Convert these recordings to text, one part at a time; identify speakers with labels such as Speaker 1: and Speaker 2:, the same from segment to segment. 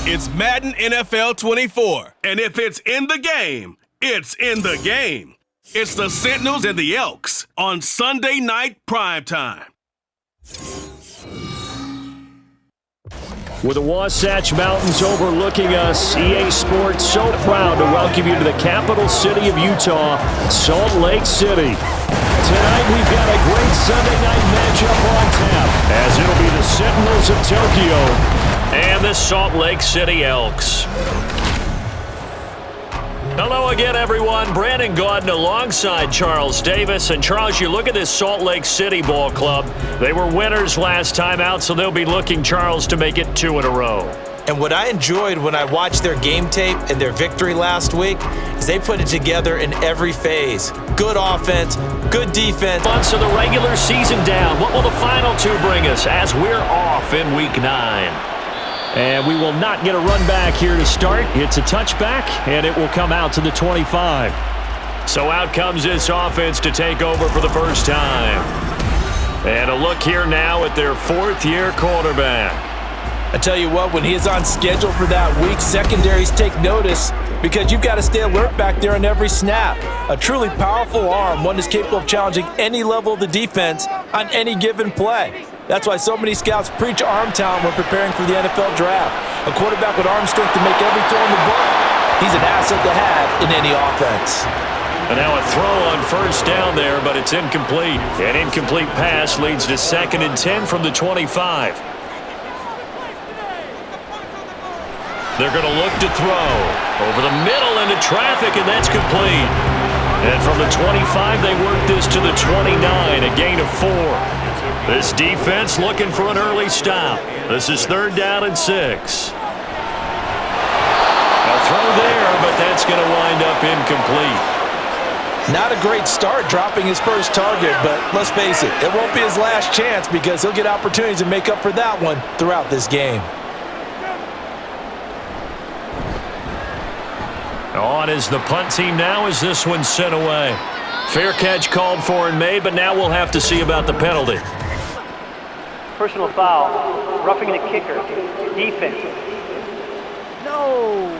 Speaker 1: It's Madden NFL 24. And if it's in the game, it's in the game. It's the Sentinels and the Elks on Sunday night primetime.
Speaker 2: With the Wasatch Mountains overlooking us, EA Sports so proud to welcome you to the capital city of Utah, Salt Lake City. Tonight we've got a great Sunday night matchup on tap, as it'll be the Sentinels of Tokyo and the Salt Lake City Elks. Hello again, everyone. Brandon Gaudin alongside Charles Davis. And Charles, you look at this Salt Lake City ball club. They were winners last time out, so they'll be looking, Charles, to make it 2 in a row.
Speaker 3: And what I enjoyed when I watched their game tape and their victory last week is they put it together in every phase. Good offense, good defense.
Speaker 2: Months of the regular season down. What will the final 2 bring us as we're off in Week 9? And we will not get a run back here to start. It's a touchback, and it will come out to the 25. So out comes this offense to take over for the first time. And a look here now at their 4th-year quarterback.
Speaker 3: I tell you what, when he is on schedule for that week, secondaries take notice because you've got to stay alert back there on every snap. A truly powerful arm, one that's capable of challenging any level of the defense on any given play. That's why so many scouts preach arm talent when preparing for the NFL draft. A quarterback with arm strength to make every throw in the book, he's an asset to have in any offense.
Speaker 2: And now a throw on first down there, but it's incomplete. An incomplete pass leads to 2nd and 10 from the 25. They're going to look to throw over the middle into traffic, and that's complete. And from the 25, they work this to the 29, a gain of 4. This defense looking for an early stop. This is 3rd down and 6. A throw there, but that's going to wind up incomplete.
Speaker 3: Not a great start dropping his first target, but let's face it, it won't be his last chance because he'll get opportunities to make up for that one throughout this game.
Speaker 2: On is the punt team now as this one's sent away. Fair catch called for and made, but now we'll have to see about the penalty.
Speaker 4: Personal foul, roughing the kicker, defense. No.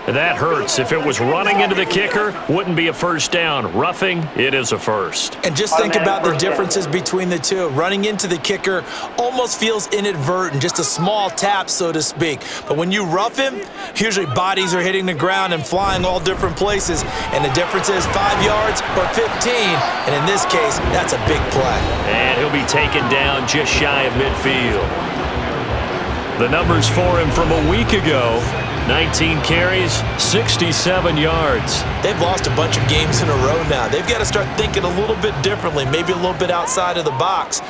Speaker 2: That hurts. If it was running into the kicker, wouldn't be a first down. Roughing, it is a first.
Speaker 3: And just think about the differences between the two. Running into the kicker almost feels inadvertent, just a small tap, so to speak. But when you rough him, usually bodies are hitting the ground and flying all different places. And the difference is 5 yards or 15. And in this case, that's a big play.
Speaker 2: And he'll be taken down just shy of midfield. The numbers for him from a week ago: 19 carries, 67 yards.
Speaker 3: They've lost a bunch of games in a row now. They've got to start thinking a little bit differently, maybe a little bit outside of the box.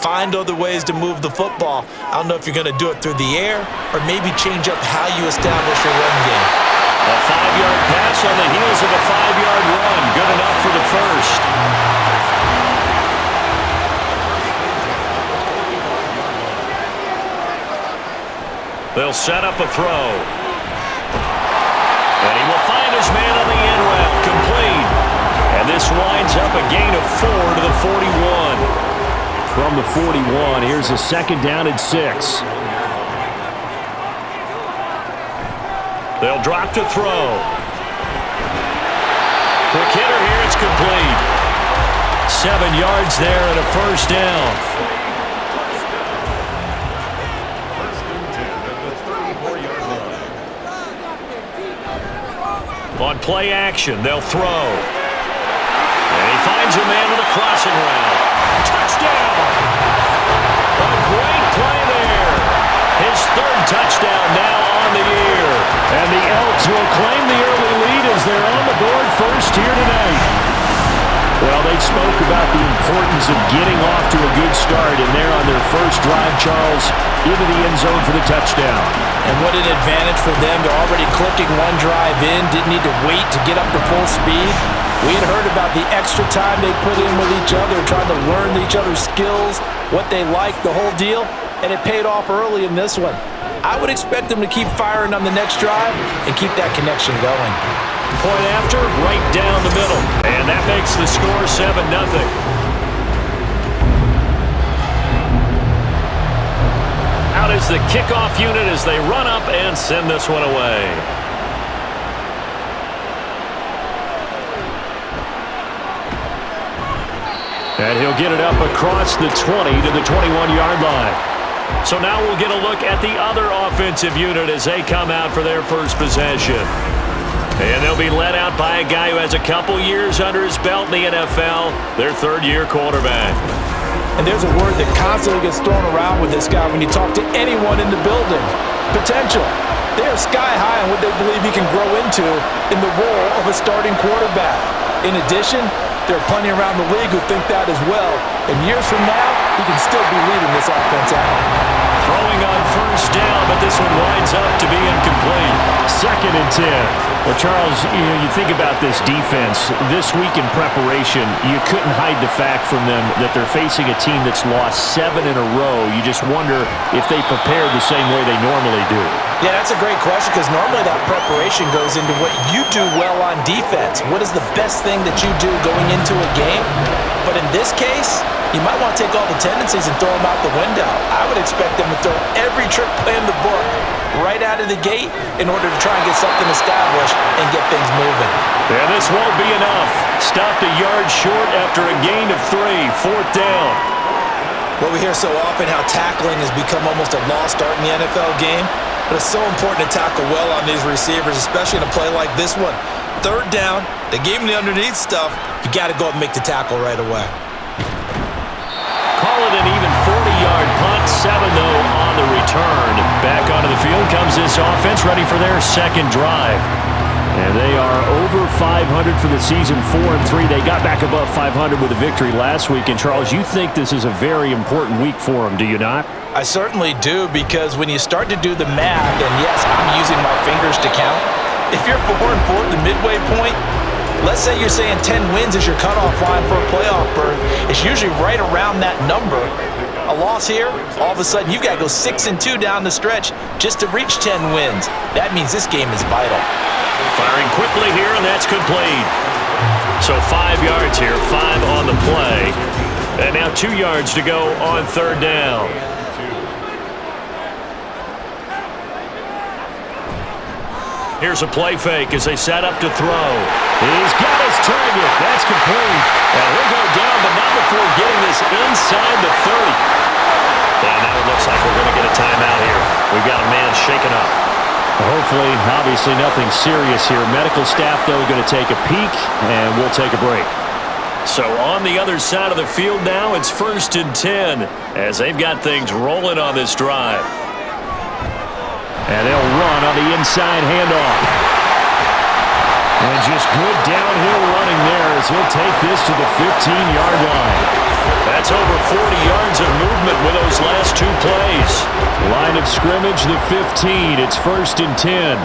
Speaker 3: Find other ways to move the football. I don't know if you're going to do it through the air or maybe change up how you establish your run game.
Speaker 2: A 5-yard pass on the heels of a 5-yard run. Good enough for the first. They'll set up a throw. And he will find his man on the end route, complete. And this winds up a gain of 4 to the 41. From the 41, here's a 2nd down and 6. They'll drop to throw. Quick hitter here, it's complete. 7 yards there and a first down. On play action, they'll throw. And he finds a man with a crossing route. Touchdown! A great play there. His 3rd touchdown now on the year. And the Elks will claim the early lead as they're on the board first here tonight. Well, they spoke about the importance of getting off to a good start, and they're on their first drive, Charles, into the end zone for the touchdown.
Speaker 3: And what an advantage for them. They're already clicking one drive in, didn't need to wait to get up to full speed. We had heard about the extra time they put in with each other, trying to learn each other's skills, what they like, the whole deal, and it paid off early in this one. I would expect them to keep firing on the next drive and keep that connection going.
Speaker 2: Point after, right down the middle. And that makes the score 7-0. Out is the kickoff unit as they run up and send this one away. And he'll get it up across the 20 to the 21-yard line. So now we'll get a look at the other offensive unit as they come out for their first possession. And they'll be led out by a guy who has a couple years under his belt in the NFL, their third-year quarterback.
Speaker 3: And there's a word that constantly gets thrown around with this guy when you talk to anyone in the building. Potential. They are sky high on what they believe he can grow into in the role of a starting quarterback. In addition, there are plenty around the league who think that as well. And years from now, he can still be leading this offense out.
Speaker 2: Throwing on first down, but this one winds up to be incomplete. 2nd and 10.
Speaker 5: Well, Charles, you think about this defense. This week in preparation, you couldn't hide the fact from them that they're facing a team that's lost 7 in a row. You just wonder if they prepared the same way they normally do.
Speaker 3: Yeah, that's a great question because normally that preparation goes into what you do well on defense. What is the best thing that you do going into a game? But in this case, you might want to take all the tendencies and throw them out the window. I would expect them to throw every trick play in the book right out of the gate in order to try and get something established and get things moving.
Speaker 2: And this won't be enough. Stopped a yard short after a gain of 3. 4th down.
Speaker 3: Well, we hear so often how tackling has become almost a lost art in the NFL game, but it's so important to tackle well on these receivers, especially in a play like this one. 3rd down, they gave him the underneath stuff. You got to go up and make the tackle right away.
Speaker 2: Call it an even 40-yard punt. 7, though, on the return. Back onto the field comes this offense, ready for their second drive.
Speaker 5: And they are over 500 for the season, 4-3. They got back above 500 with a victory last week. And, Charles, you think this is a very important week for them, do you not?
Speaker 3: I certainly do, because when you start to do the math, and yes, I'm using my fingers to count, if you're 4-4 at the midway point, let's say you're saying 10 wins is your cutoff line for a playoff berth. It's usually right around that number. A loss here, all of a sudden you've got to go 6-2 down the stretch just to reach 10 wins. That means this game is vital.
Speaker 2: Firing quickly here, and that's complete. So 5 yards here, 5 on the play. And now 2 yards to go on 3rd down. Here's a play fake as they set up to throw.
Speaker 5: He's got his target. That's complete.
Speaker 2: And he'll go down, but not before getting this inside the 30. And now it looks like we're going to get a timeout here. We've got a man shaken up.
Speaker 5: Hopefully, obviously nothing serious here. Medical staff, though, going to take a peek, and we'll take a break.
Speaker 2: So on the other side of the field now, it's 1st and 10 as they've got things rolling on this drive.
Speaker 5: And they'll run on the inside handoff. And just good downhill running there as he'll take this to the 15-yard line.
Speaker 2: That's over 40 yards of movement with those last 2 plays.
Speaker 5: Line of scrimmage, the 15. It's 1st and 10.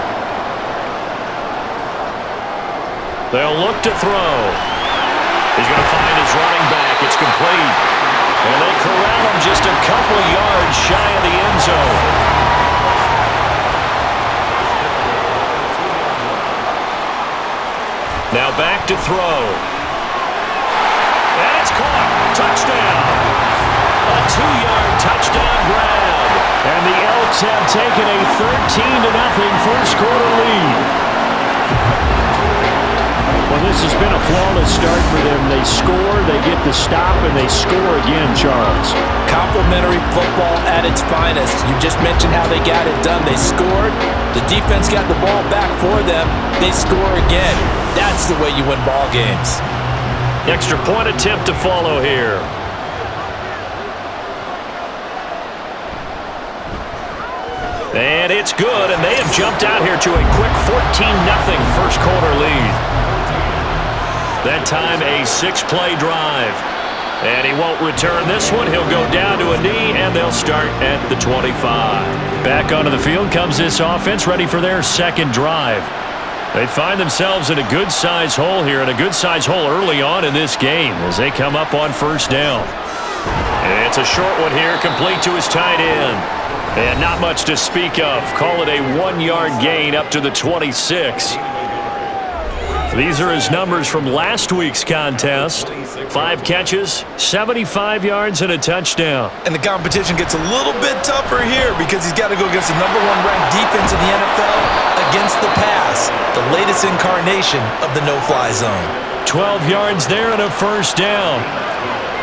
Speaker 2: They'll look to throw. He's going to find his running back. It's complete. And they corral him just a couple of yards shy of the end zone. Now back to throw. And it's caught. Touchdown. A 2-yard touchdown grab.
Speaker 5: And the Elks have taken a 13-0 first quarter lead. Well, this has been a flawless start for them. They score, they get the stop, and they score again, Charles.
Speaker 3: Complimentary football at its finest. You just mentioned how they got it done. They scored. The defense got the ball back for them. They score again. That's the way you win ball games.
Speaker 2: Extra point attempt to follow here. And it's good, and they have jumped out here to a quick 14-0 first quarter lead. That time a 6-play drive. And he won't return this one. He'll go down to a knee, and they'll start at the 25. Back onto the field comes this offense, ready for their second drive. They find themselves in a good-sized hole here, and a good-sized hole early on in this game as they come up on 1st down. And it's a short one here, complete to his tight end. And not much to speak of. Call it a 1-yard gain up to the 26. These are his numbers from last week's contest. 5 catches, 75 yards, and a touchdown.
Speaker 3: And the competition gets a little bit tougher here because he's got to go against the #1 ranked defense in the NFL against the pass, the latest incarnation of the no-fly zone.
Speaker 2: 12 yards there and a first down.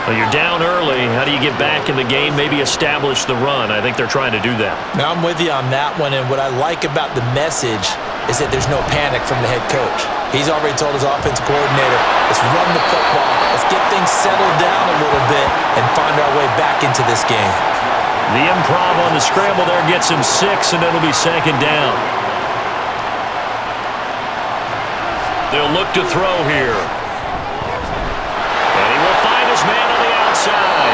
Speaker 2: Well, you're down early. How do you get back in the game, maybe establish the run? I think they're trying to do that.
Speaker 3: Now, I'm with you on that one, and what I like about the message is that there's no panic from the head coach. He's already told his offensive coordinator, let's run the football, let's get things settled down a little bit and find our way back into this game.
Speaker 2: The improv on the scramble there gets him 6, and it'll be second down. They'll look to throw here. And he will find his man on the outside.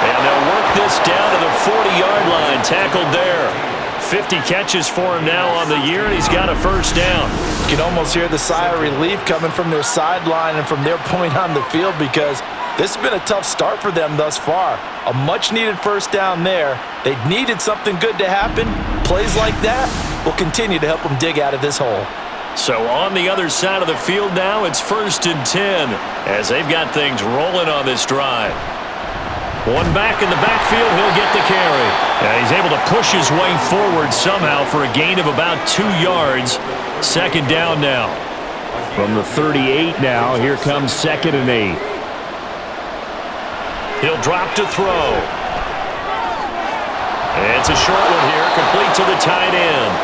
Speaker 2: And they'll work this down to the 40-yard line, tackled there. 50 catches for him now on the year, and he's got a first down.
Speaker 3: You can almost hear the sigh of relief coming from their sideline and from their point on the field because this has been a tough start for them thus far. A much-needed first down there. They needed something good to happen. Plays like that will continue to help them dig out of this hole.
Speaker 2: So on the other side of the field now, it's 1st and 10 as they've got things rolling on this drive. One back in the backfield, he'll get the carry. He's able to push his way forward somehow for a gain of about 2 yards. Second down now.
Speaker 5: From the 38 now, here comes 2nd and 8.
Speaker 2: He'll drop to throw. And it's a short one here, complete to the tight end.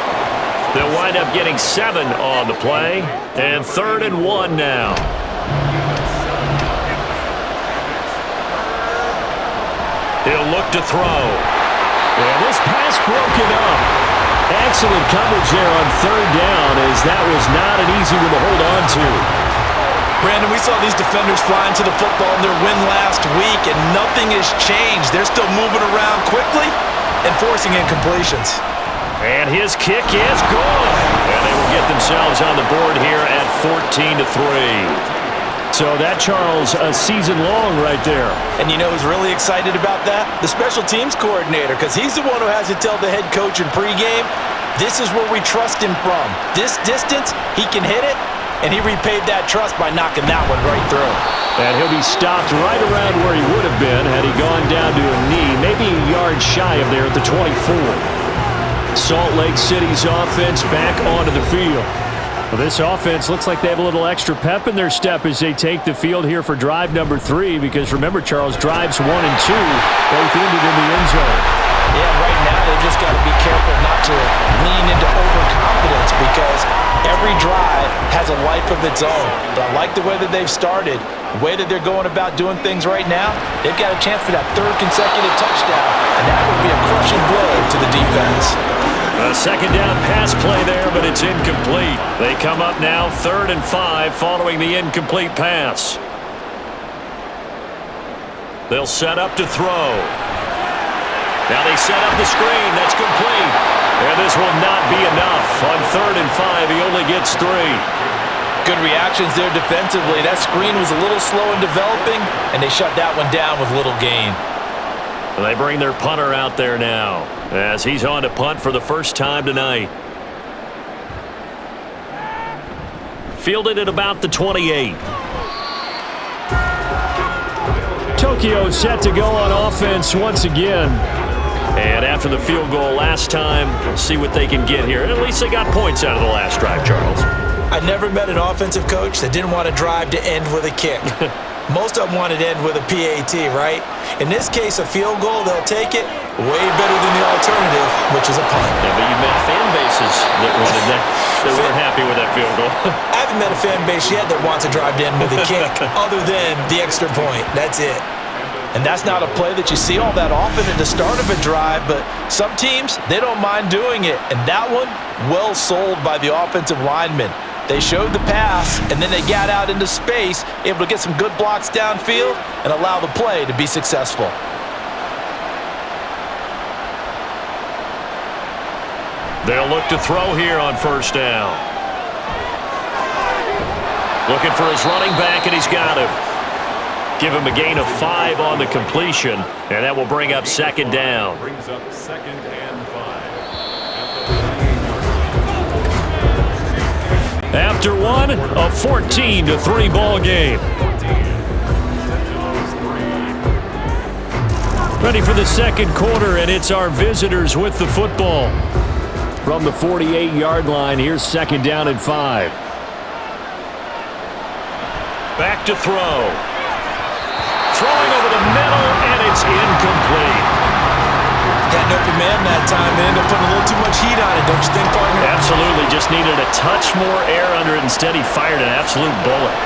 Speaker 2: They'll wind up getting 7 on the play. And 3rd and 1 now. He'll look to throw.
Speaker 5: And this pass broken up. Excellent coverage there on 3rd down as that was not an easy one to hold on to.
Speaker 3: Brandon, we saw these defenders flying to the football in their win last week, and nothing has changed. They're still moving around quickly and forcing incompletions.
Speaker 2: And his kick is good. And they will get themselves on the board here at 14-3.
Speaker 5: So that, Charles, a season long right there.
Speaker 3: And you know who's really excited about that? The special teams coordinator, because he's the one who has to tell the head coach in pregame, this is where we trust him from. This distance, he can hit it, and he repaid that trust by knocking that one right through.
Speaker 5: And he'll be stopped right around where he would have been had he gone down to a knee, maybe a yard shy of there at the 24. Salt Lake City's offense back onto the field. Well, this offense looks like they have a little extra pep in their step as they take the field here for drive number 3 because remember, Charles, drives 1 and 2 both ended in the end zone.
Speaker 3: Yeah, right now they just got to be careful not to lean into overconfidence because every drive has a life of its own. But I like the way that they've started, the way that they're going about doing things right now. They've got a chance for that 3rd consecutive touchdown, and that would be a crushing blow to the defense.
Speaker 2: A second down pass play there, but it's incomplete. They come up now 3rd and 5 following the incomplete pass. They'll set up to throw. Now they set up the screen. That's complete. And this will not be enough. On 3rd and 5, he only gets 3.
Speaker 3: Good reactions there defensively. That screen was a little slow in developing, and they shut that one down with little gain.
Speaker 2: And they bring their punter out there now as he's on to punt for the first time tonight. Fielded at about the 28.
Speaker 5: Tokyo set to go on offense once again.
Speaker 2: And after the field goal last time, we'll see what they can get here. And at least they got points out of the last drive, Charles.
Speaker 3: I never met an offensive coach that didn't want to drive to end with a kick. Most of them wanted to end with a PAT, right? In this case, a field goal, they'll take it. Way better than the alternative, which is a punt.
Speaker 2: Yeah, but you met fan bases that wanted that, that weren't happy with that field goal.
Speaker 3: I haven't met a fan base yet that wants to drive to end with a kick other than the extra point. That's it. And that's not a play that you see all that often at the start of a drive, but some teams, they don't mind doing it. And that one, well sold by the offensive lineman. They showed the pass, and then they got out into space, able to get some good blocks downfield and allow the play to be successful.
Speaker 2: They'll look to throw here on 1st down. Looking for his running back, and he's got him. Give him a gain of 5 on the completion, and that will bring up 2nd down.
Speaker 6: Brings up 2nd and 5.
Speaker 2: After one, a 14-3 ball game.
Speaker 5: Ready for the second quarter, and it's our visitors with the football. From the 48-yard line, here's second down and 5. Back to throw. Throwing over the middle, and it's incomplete.
Speaker 3: Got an open man that time and ended up putting a little too much heat on it, don't you think, partner?
Speaker 5: Absolutely. Just needed a touch more air under it. Instead, he fired an absolute bullet.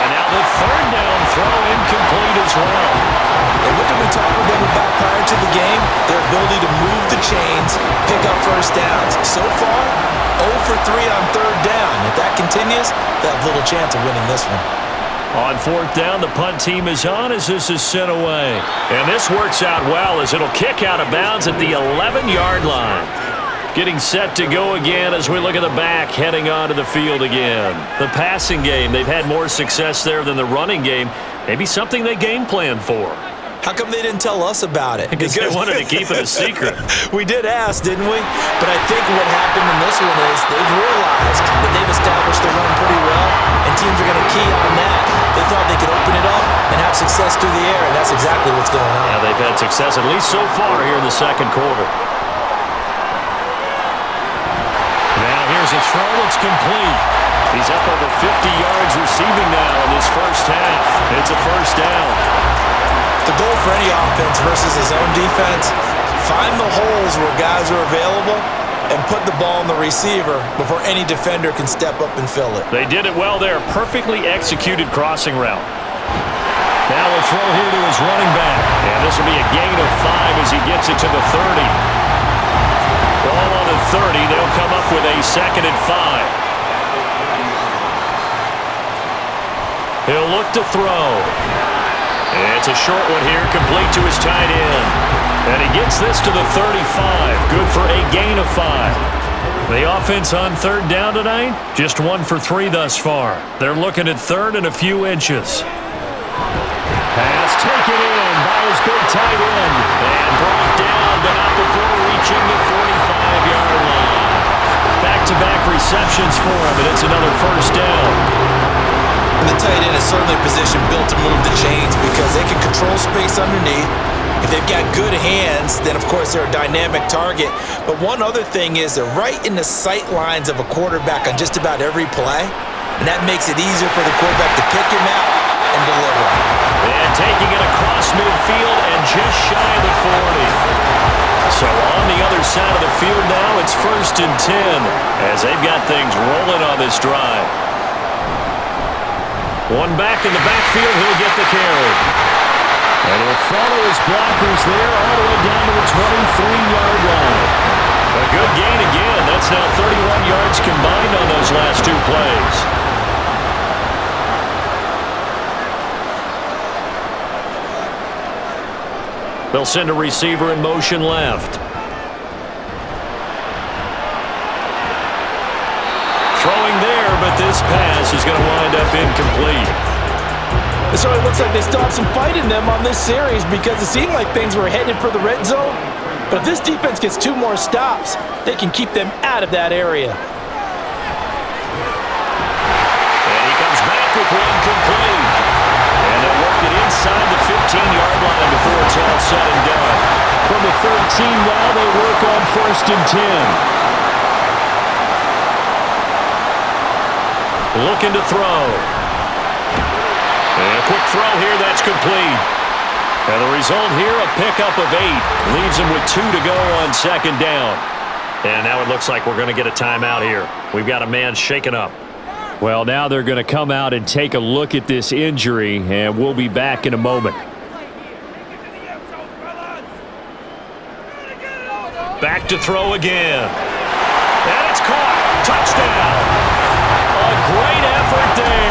Speaker 5: And now the third down throw incomplete as well.
Speaker 3: And what did we talk with them about prior to the game? Their ability to move the chains, pick up first downs. So far, 0 for 3 on third down. If that continues, they have little chance of winning this one.
Speaker 5: On fourth down, the punt team is on as this is sent away. And this works out well as it'll kick out of bounds at the 11-yard line. Getting set to go again as we look at the back, heading onto the field again. The passing game, they've had more success there than the running game. Maybe something they game plan for.
Speaker 3: How come they didn't tell us about it?
Speaker 5: Because they wanted to keep it a secret.
Speaker 3: We did ask, didn't we? But I think what happened in this one is they've realized that they've established the run pretty well, and teams are going to key on that. They thought they could open it up and have success through the air, and that's exactly what's going on.
Speaker 5: Yeah, they've had success, at least so far here in the second quarter. Now here's a throw that's complete. He's up over 50 yards receiving now in this first half. It's a first down.
Speaker 3: The goal for any offense versus his own defense, find the holes where guys are available and put the ball in the receiver before any defender can step up and fill it.
Speaker 5: They did it well there. Perfectly executed crossing route. Now a throw here to his running back. And this will be a gain of 5 as he gets it to the 30. Ball on the 30. They'll come up with a second and 5. He'll look to throw. It's a short one here, complete to his tight end. And he gets this to the 35. Good for a gain of 5. The offense on third down tonight, just 1 for 3 thus far. They're looking at third and a few inches. Pass taken in by his big tight end. And brought down, but not before reaching the 45-yard line. Back-to-back receptions for him, and it's another first down.
Speaker 3: And the tight end is certainly a position built to move the chains because they can control space underneath. If they've got good hands, then of course they're a dynamic target. But one other thing is they're right in the sight lines of a quarterback on just about every play. And that makes it easier for the quarterback to pick him out and deliver.
Speaker 5: And taking it across midfield and just shy of the 40. So on the other side of the field now, it's 1st and 10 as they've got things rolling on this drive. One back in the backfield, he'll get the carry. And he'll follow his blockers there all the way down to the 23-yard line. A good gain again. That's now 31 yards combined on those last 2 plays. They'll send a receiver in motion left. Throwing there, but this pass is going to wind up incomplete.
Speaker 3: It certainly looks like they still have some fight in them on this series because it seemed like things were headed for the red zone. But if this defense gets 2 more stops, they can keep them out of that area.
Speaker 5: And he comes back with one complete. And they'll work it inside the 15-yard line before it's all said and done. From the 13 now, they work on 1st and 10. Looking to throw. And a quick throw here, that's complete. And the result here, a pickup of 8. Leaves him with 2 to go on second down. And now it looks like we're going to get a timeout here. We've got a man shaken up. Well, now they're going to come out and take a look at this injury, and we'll be back in a moment. Back to throw again. And it's caught. Touchdown. A great effort there.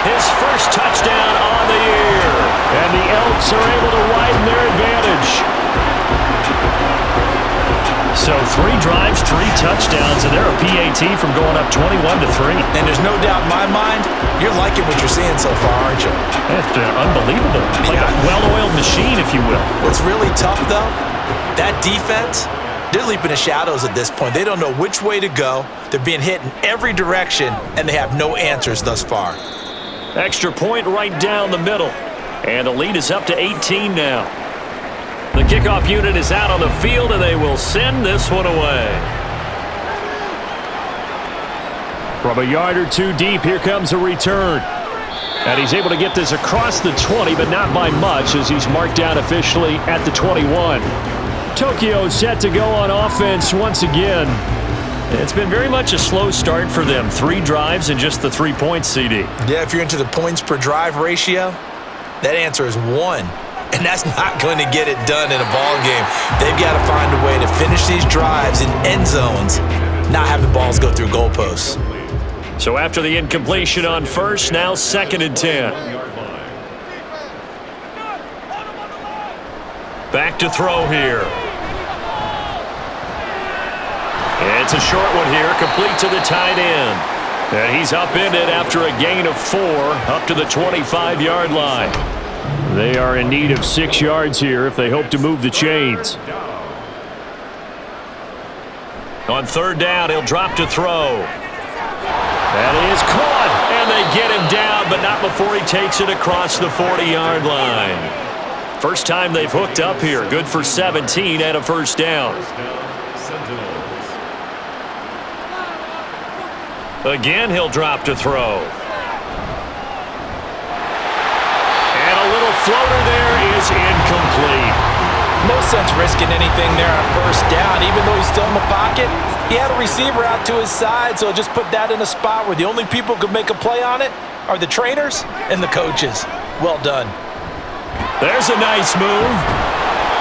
Speaker 5: His first touchdown on the year. And the Elks are able to widen their advantage. So 3 drives, 3 touchdowns, and they're a PAT from going up 21-3.
Speaker 3: And there's no doubt in my mind, you're liking what you're seeing so far, aren't you?
Speaker 5: That's unbelievable. Like a well-oiled machine, if you will.
Speaker 3: What's really tough, though, that defense, they're leaping the shadows at this point. They don't know which way to go. They're being hit in every direction, and they have no answers thus far.
Speaker 2: Extra point right down the middle. And the lead is up to 18 now. The kickoff unit is out on the field, and they will send this one away.
Speaker 5: From a yard or two deep, here comes a return. And he's able to get this across the 20, but not by much, as he's marked down officially at the 21. Tokyo set to go on offense once again.
Speaker 2: It's been very much a slow start for them. 3 drives and just the 3 points, CD.
Speaker 3: Yeah, if you're into the points per drive ratio, that answer is 1. And that's not going to get it done in a ball game. They've got to find a way to finish these drives in end zones, not having balls go through goalposts.
Speaker 2: So after the incompletion on first, now 2nd and 10. Back to throw here. It's a short one here, complete to the tight end. And he's upended after a gain of 4, up to the 25-yard line.
Speaker 5: They are in need of 6 yards here if they hope to move the chains.
Speaker 2: On 3rd down, he'll drop to throw. That is caught, and they get him down, but not before he takes it across the 40-yard line. First time they've hooked up here. Good for 17 and a first down.
Speaker 6: Sentinels.
Speaker 2: Again, he'll drop to throw. And a little floater there is incomplete.
Speaker 3: No sense risking anything there on first down, even though he's still in the pocket. He had a receiver out to his side, so just put that in a spot where the only people who could make a play on it are the trainers and the coaches. Well done.
Speaker 2: There's a nice move.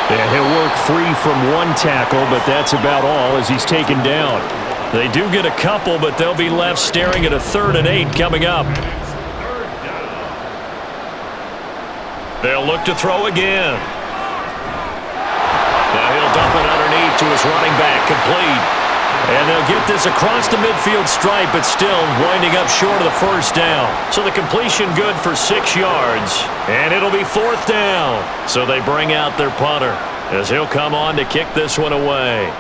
Speaker 5: Yeah, he'll work free from 1 tackle, but that's about all as he's taken down.
Speaker 2: They do get a couple, but they'll be left staring at a 3rd and 8 coming up. They'll look to throw again. Now he'll dump it underneath to his running back, complete. And they'll get this across the midfield stripe, but still winding up short of the first down. So the completion good for 6 yards, and it'll be 4th down. So they bring out their punter as he'll come on to kick this one away.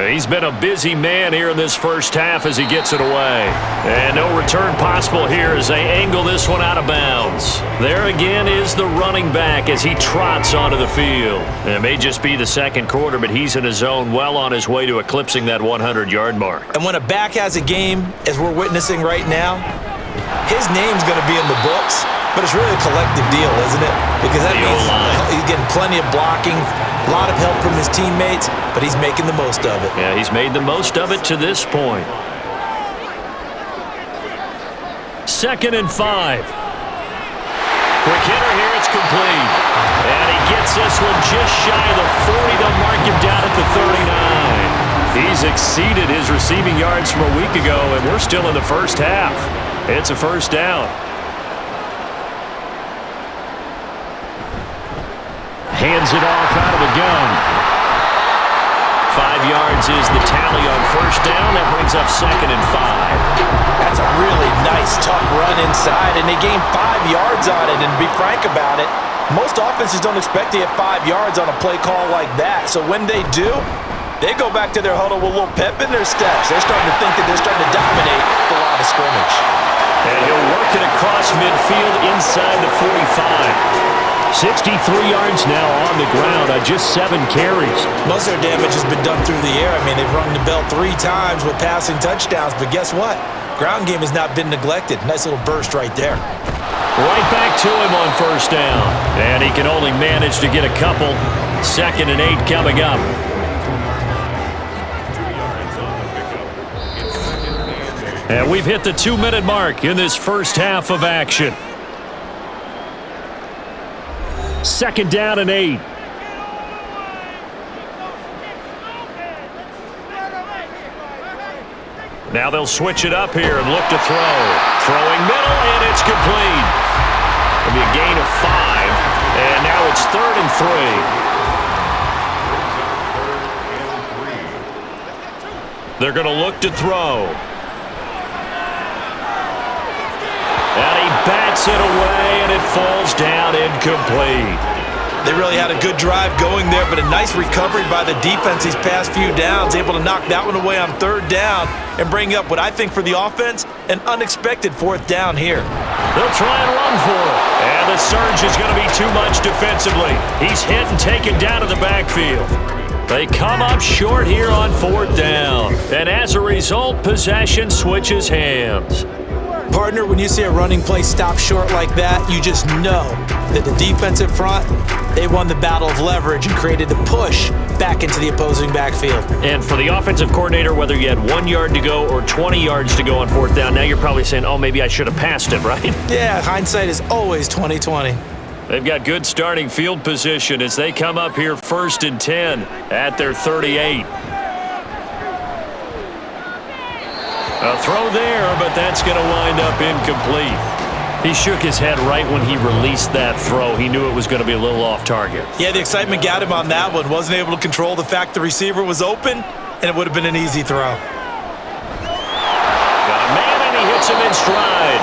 Speaker 2: He's been a busy man here in this first half as he gets it away. And no return possible here as they angle this one out of bounds. There again is the running back as he trots onto the field. It may just be the 2nd quarter, but he's in his zone, well on his way to eclipsing that 100-yard mark.
Speaker 3: And when a back has a game, as we're witnessing right now, his name's going to be in the books, but it's really a collective deal, isn't it? Because that means he's getting plenty of blocking, a lot of help from his teammates, but he's making the most of it.
Speaker 2: Yeah, he's made the most of it to this point. 2nd and 5. Quick hitter here, it's complete. And he gets this one just shy of the 40. They'll mark him down at the 39. He's exceeded his receiving yards from a week ago, and we're still in the first half. It's a first down.
Speaker 5: Hands it off out of the gun.
Speaker 2: 5 yards is the tally on first down. That brings up 2nd and 5.
Speaker 3: That's a really nice, tough run inside, and they gained 5 yards on it. And to be frank about it, most offenses don't expect to get 5 yards on a play call like that. So when they do, they go back to their huddle with a little pep in their steps. They're starting to think that they're starting to dominate the line of scrimmage.
Speaker 2: And he'll work it across midfield inside the 45.
Speaker 5: 63 yards now on the ground on just 7 carries.
Speaker 3: Most of their damage has been done through the air. I mean, they've rung the bell 3 times with passing touchdowns, but guess what? Ground game has not been neglected. Nice little burst right there.
Speaker 2: Right back to him on first down. And he can only manage to get a couple. 2nd and 8 coming up. And we've hit the 2-minute mark in this first half of action.
Speaker 5: 2nd down and 8.
Speaker 2: Now they'll switch it up here and look to throw. Throwing middle, and it's complete. It'll be a gain of 5. And now it's 3rd and 3. They're going to look to throw. And he bats it away, and it falls down incomplete.
Speaker 3: They really had a good drive going there, but a nice recovery by the defense these past few downs, able to knock that one away on 3rd down and bring up what I think for the offense, an unexpected 4th down here.
Speaker 2: They'll try and run for it. And the surge is going to be too much defensively. He's hit and taken down to the backfield. They come up short here on 4th down. And as a result, possession switches hands.
Speaker 3: Partner, when you see a running play stop short like that, you just know that the defensive front, they won the battle of leverage and created the push back into the opposing backfield.
Speaker 2: And for the offensive coordinator, whether you had 1 yard to go or 20 yards to go on 4th down, now you're probably saying, oh, maybe I should have passed it, right?
Speaker 3: Yeah, hindsight is always 20/20.
Speaker 2: They've got good starting field position as they come up here 1st and 10 at their 38. A throw there, but that's going to wind up incomplete. He shook his head right when he released that throw. He knew it was going to be a little off target.
Speaker 3: Yeah, the excitement got him on that one. Wasn't able to control the fact the receiver was open, and it would have been an easy throw.
Speaker 2: Got a man, and he hits him in stride.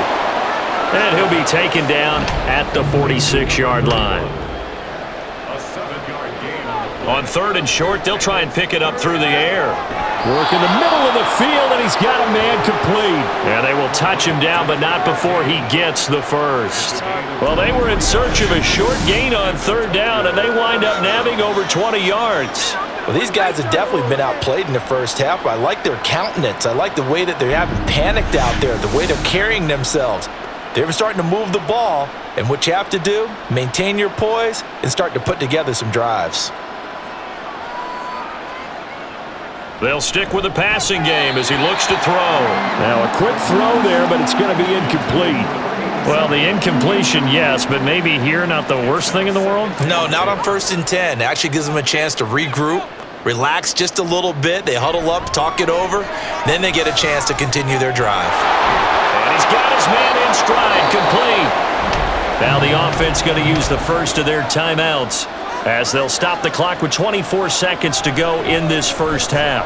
Speaker 2: And he'll be taken down at the 46-yard line.
Speaker 6: A 7-yard gain.
Speaker 2: On 3rd and short, they'll try and pick it up through the air.
Speaker 5: Work in the middle of the field, and he's got a man complete.
Speaker 2: Yeah, they will touch him down, but not before he gets the first. Well, they were in search of a short gain on 3rd down, and they wind up nabbing over 20 yards.
Speaker 3: Well, these guys have definitely been outplayed in the first half. I like their countenance. I like the way that they haven't panicked out there, the way they're carrying themselves. They're starting to move the ball, and what you have to do, maintain your poise and start to put together some drives.
Speaker 2: They'll stick with the passing game as he looks to throw.
Speaker 5: Now, a quick throw there, but it's going to be incomplete.
Speaker 2: Well, the incompletion, yes, but maybe here not the worst thing in the world?
Speaker 3: No, not on 1st and 10. It actually gives them a chance to regroup, relax just a little bit. They huddle up, talk it over, then they get a chance to continue their drive.
Speaker 2: And he's got his man in stride, complete. Now the offense going to use the first of their timeouts as they'll stop the clock with 24 seconds to go in this first half.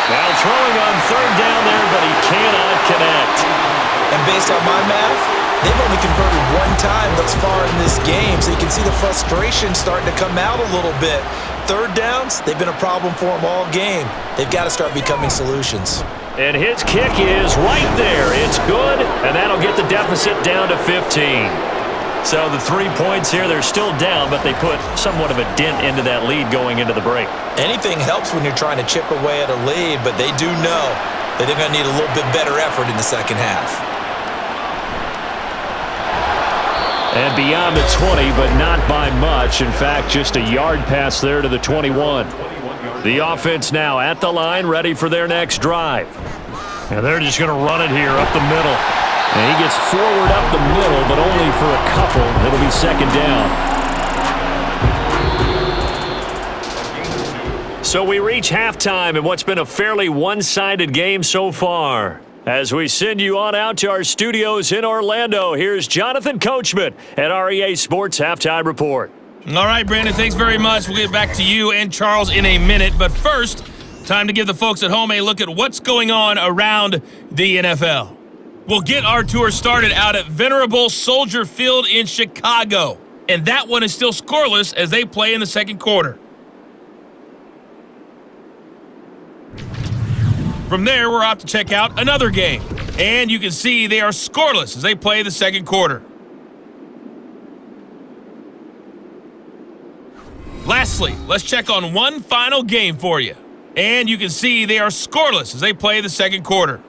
Speaker 2: Now throwing on 3rd down there, but he cannot connect.
Speaker 3: And based on my math, they've only converted 1 time thus far in this game, so you can see the frustration starting to come out a little bit. 3rd downs, they've been a problem for them all game. They've got to start becoming solutions.
Speaker 2: And his kick is right there. It's good, and that'll get the deficit down to 15. So the 3 points here, they're still down, but they put somewhat of a dent into that lead going into the break.
Speaker 3: Anything helps when you're trying to chip away at a lead, but they do know that they're going to need a little bit better effort in the second half.
Speaker 5: And beyond the 20, but not by much. In fact, just a yard pass there to the 21.
Speaker 2: The offense now at the line, ready for their next drive. And they're just going to run it here up the middle.
Speaker 5: And he gets forward up the middle, but only for a couple. It'll be 2nd down.
Speaker 2: So we reach halftime in what's been a fairly one-sided game so far. As we send you on out to our studios in Orlando, here's Jonathan Coachman at REA Sports Halftime Report.
Speaker 7: All right, Brandon, thanks very much. We'll get back to you and Charles in a minute. But first, time to give the folks at home a look at what's going on around the NFL. We'll get our tour started out at Venerable Soldier Field in Chicago. And that one is still scoreless as they play in the second quarter. From there, we're off to check out another game. And you can see they are scoreless as they play the second quarter. Lastly, let's check on one final game for you. And you can see they are scoreless as they play the second quarter.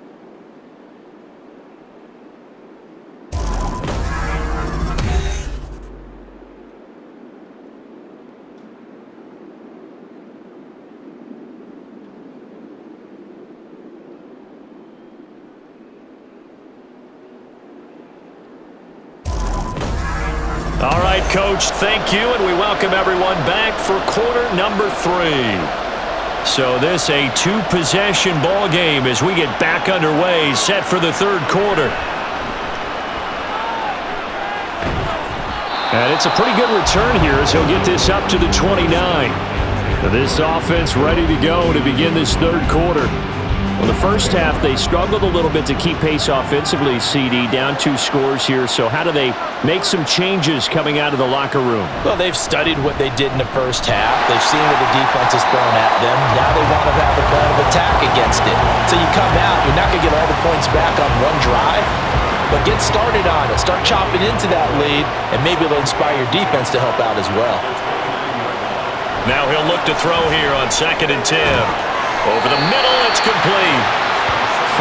Speaker 2: All right, Coach, thank you, and we welcome everyone back for quarter number 3. So this a 2-possession ball game as we get back underway, set for the third quarter.
Speaker 5: And it's a pretty good return here as he'll get this up to the 29. This offense ready to go to begin this third quarter. Well, the first half, they struggled a little bit to keep pace offensively, CD, down 2 scores here. So how do they make some changes coming out of the locker room?
Speaker 3: Well, they've studied what they did in the first half. They've seen what the defense has thrown at them. Now they want to have a plan of attack against it. So you come out, you're not going to get all the points back on one drive, but get started on it. Start chopping into that lead, and maybe it'll inspire your defense to help out as well.
Speaker 2: Now he'll look to throw here on 2nd and 10. Over the middle, it's complete.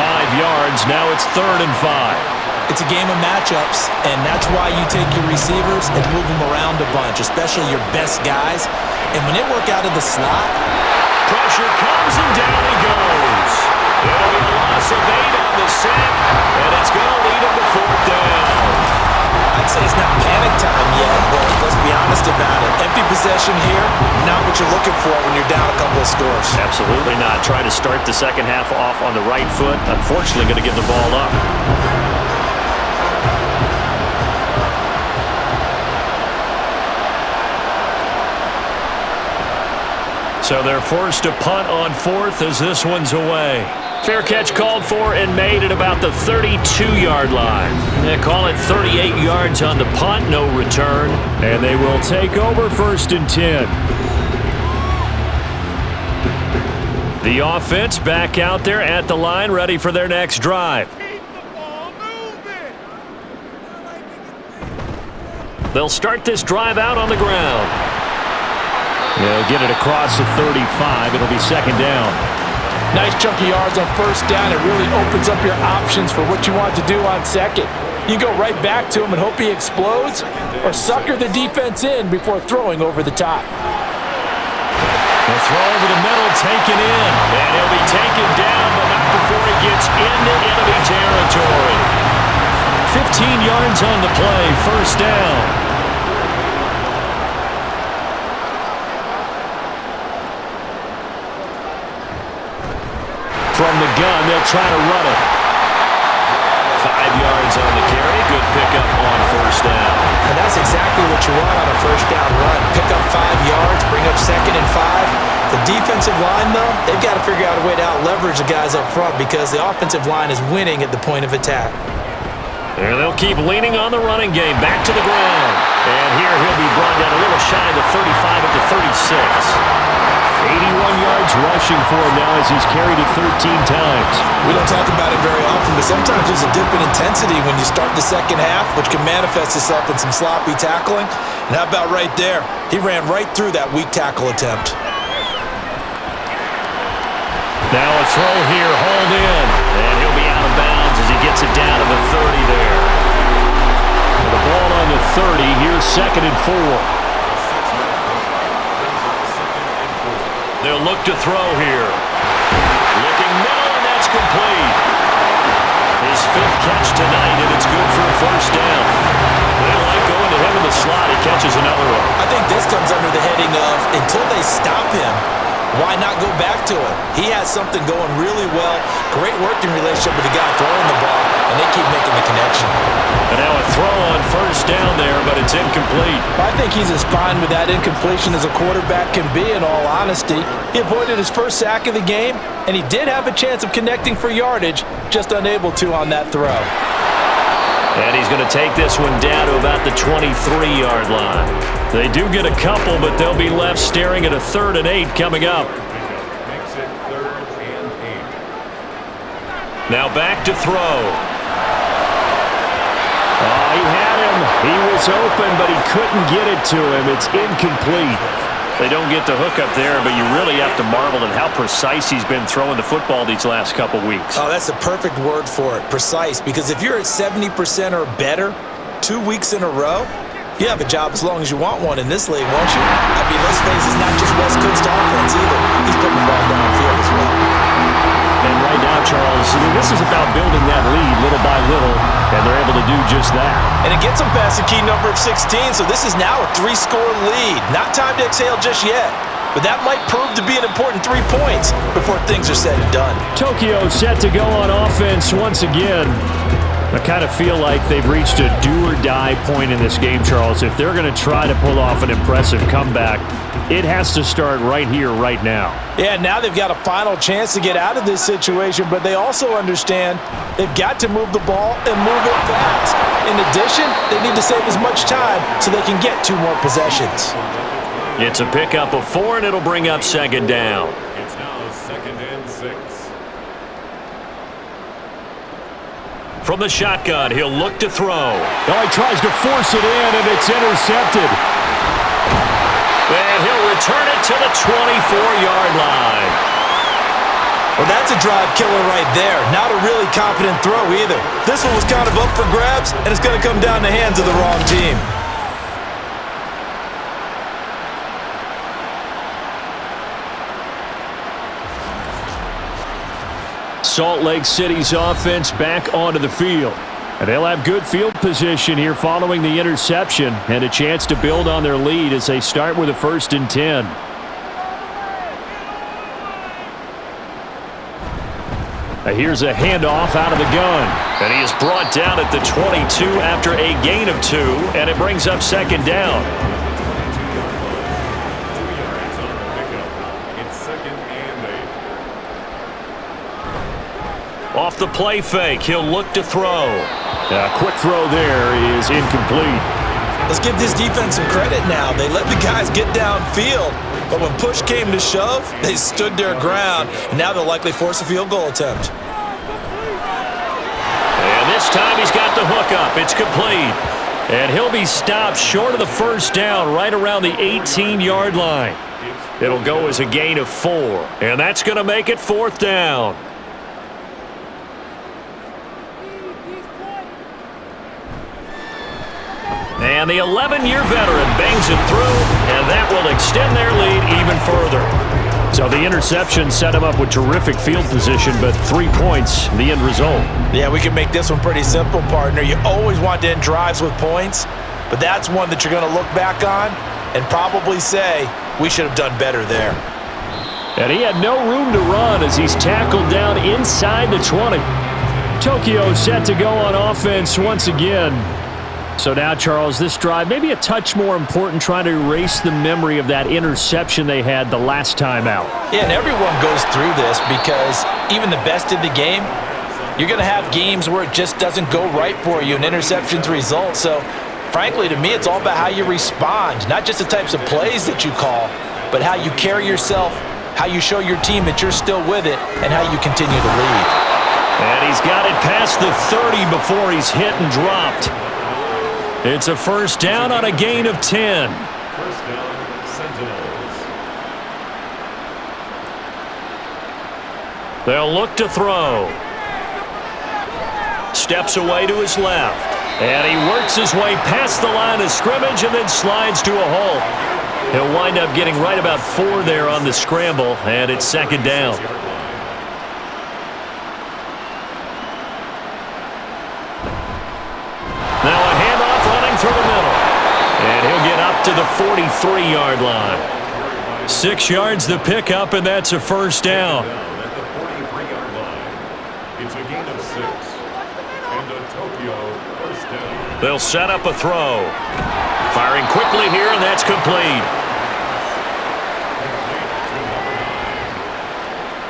Speaker 5: 5 yards, now it's 3rd and 5.
Speaker 3: It's a game of matchups, and that's why you take your receivers and move them around a bunch, especially your best guys. And when they work out of the slot,
Speaker 2: Pressure comes and down he goes. It'll be a loss of 8 on the sack, and it's going to lead him to 4th down.
Speaker 3: I'd say it's not panic time yet, but let's be honest about it. Empty possession here, not what you're looking for when you're down a couple of scores.
Speaker 5: Absolutely not. Try to start the second half off on the right foot. Unfortunately, going to give the ball up. So they're forced to punt on 4th as this one's away. Fair catch called for and made at about the 32-yard line. They call it 38 yards on the punt, no return. And they will take over 1st and 10. The offense back out there at the line, ready for their next drive. They'll start this drive out on the ground. They'll get it across the 35. It'll be 2nd down.
Speaker 3: Nice chunky yards on 1st down. It really opens up your options for what you want to do on 2nd. You go right back to him and hope he explodes, or sucker the defense in before throwing over the top.
Speaker 5: The throw over the middle, taken in. And he'll be taken down, but not before he gets into enemy territory. 15 yards on the play, 1st down. From the gun, they'll try to run it. 5 yards on the carry. Good pickup on 1st down.
Speaker 3: And that's exactly what you want on a 1st down run. Pick up 5 yards, bring up 2nd and 5. The defensive line, though, they've got to figure out a way to out-leverage the guys up front because the offensive line is winning at the point of attack.
Speaker 5: There they'll keep leaning on the running game. Back to the ground. And here he'll be brought down a little shy of the 35 at the 36. 81 yards rushing for him now as he's carried it 13 times.
Speaker 3: We don't talk about it very often, but sometimes there's a dip in intensity when you start the second half, which can manifest itself in some sloppy tackling. And how about right there? He ran right through that weak tackle attempt.
Speaker 5: Now a throw here, hauled in. And he'll be out of bounds as he gets it down to the 30 there. With the ball on the 30, here's 2nd and 4. They'll look to throw here. Looking middle, and that's complete. His 5th catch tonight, and it's good for a 1st down. They like going to him in the slot. He catches another one.
Speaker 3: I think this comes under the heading of, until they stop him, why not go back to it? He has something going really well. Great working relationship with the guy throwing the ball, and they keep making the connection.
Speaker 5: And now a throw on 1st down there, but it's incomplete.
Speaker 3: I think he's as fine with that incompletion as a quarterback can be, in all honesty. He avoided his 1st sack of the game, and he did have a chance of connecting for yardage, just unable to on that throw.
Speaker 5: And he's going to take this one down to about the 23-yard line. They do get a couple, but they'll be left staring at a 3rd and 8 coming up.
Speaker 6: Makes it 3rd and 8.
Speaker 5: Now back to throw. Oh, he had him. He was open, but he couldn't get it to him. It's incomplete. They don't get the hook up there, but you really have to marvel at how precise he's been throwing the football these last couple weeks.
Speaker 3: Oh, that's the perfect word for it, precise, because if you're at 70% or better 2 weeks in a row, you have a job as long as you want one in this league, won't you? I mean, let's face it, it's not just West Coast offense either. He's putting the ball downfield as well.
Speaker 5: And right now, Charles, this is about building that lead little by little, and they're able to do just that.
Speaker 3: And it gets them past the key number of 16, so this is now a 3-score lead. Not time to exhale just yet, but that might prove to be an important 3 points before things are said and done.
Speaker 5: Tokyo set to go on offense once again. I kind of feel like they've reached a do-or-die point in this game, Charles. If they're going to try to pull off an impressive comeback, it has to start right here, right now.
Speaker 3: Yeah, now they've got a final chance to get out of this situation, but they also understand they've got to move the ball and move it fast. In addition, they need to save as much time so they can get 2 more possessions.
Speaker 2: It's a pickup of 4, and it'll bring up second down.
Speaker 6: It's now 2nd and 6.
Speaker 2: From the shotgun, he'll look to throw.
Speaker 5: Oh, he tries to force it in, and it's intercepted.
Speaker 2: And he'll return it to the 24-yard line.
Speaker 3: Well, that's a drive killer right there. Not a really confident throw either. This one was kind of up for grabs, and it's going to come down the hands of the wrong team.
Speaker 5: Salt Lake City's offense back onto the field. And they'll have good field position here following the interception and a chance to build on their lead as they start with a 1st and 10. Here's a handoff out of the gun.
Speaker 2: And he is brought down at the 22 after a gain of 2, and it brings up second down.
Speaker 6: It's 2nd and 8.
Speaker 2: Off the play fake, he'll look to throw.
Speaker 5: A quick throw there is incomplete.
Speaker 3: Let's give this defense some credit now. They let the guys get downfield, but when push came to shove, they stood their ground, and now they'll likely force a field goal attempt.
Speaker 2: And this time he's got the hook up. It's complete. And he'll be stopped short of the 1st down right around the 18-yard line. It'll go as a gain of 4, and that's going to make it 4th down. And the 11-year veteran bangs it through, and that will extend their lead even further.
Speaker 5: So the interception set him up with terrific field position, but 3 points, the end result.
Speaker 3: Yeah, we can make this one pretty simple, partner. You always want to end drives with points, but that's one that you're going to look back on and probably say, we should have done better there.
Speaker 5: And he had no room to run as he's tackled down inside the 20. Tokyo set to go on offense once again. So now, Charles, this drive maybe a touch more important, trying to erase the memory of that interception they had the last time out.
Speaker 3: Yeah, and everyone goes through this because even the best in the game, you're going to have games where it just doesn't go right for you and interceptions result. So, frankly, to me, it's all about how you respond, not just the types of plays that you call, but how you carry yourself, how you show your team that you're still with it, and how you continue to lead.
Speaker 2: And he's got it past the 30 before he's hit and dropped. It's a 1st down on a gain of 10.
Speaker 6: 1st down, Sentinels.
Speaker 2: They'll look to throw. Steps away to his left. And he works his way past the line of scrimmage and then slides to a halt. He'll wind up getting right about 4 there on the scramble, and it's 2nd down. Now a handoff running through the middle. And he'll get up to the 43-yard line. 6 yards the pickup, and that's a 1st down.
Speaker 6: At the 43-yard line. It's a gain of 6. And a Tokyo 1st down.
Speaker 2: They'll set up a throw. Firing quickly here, and that's complete.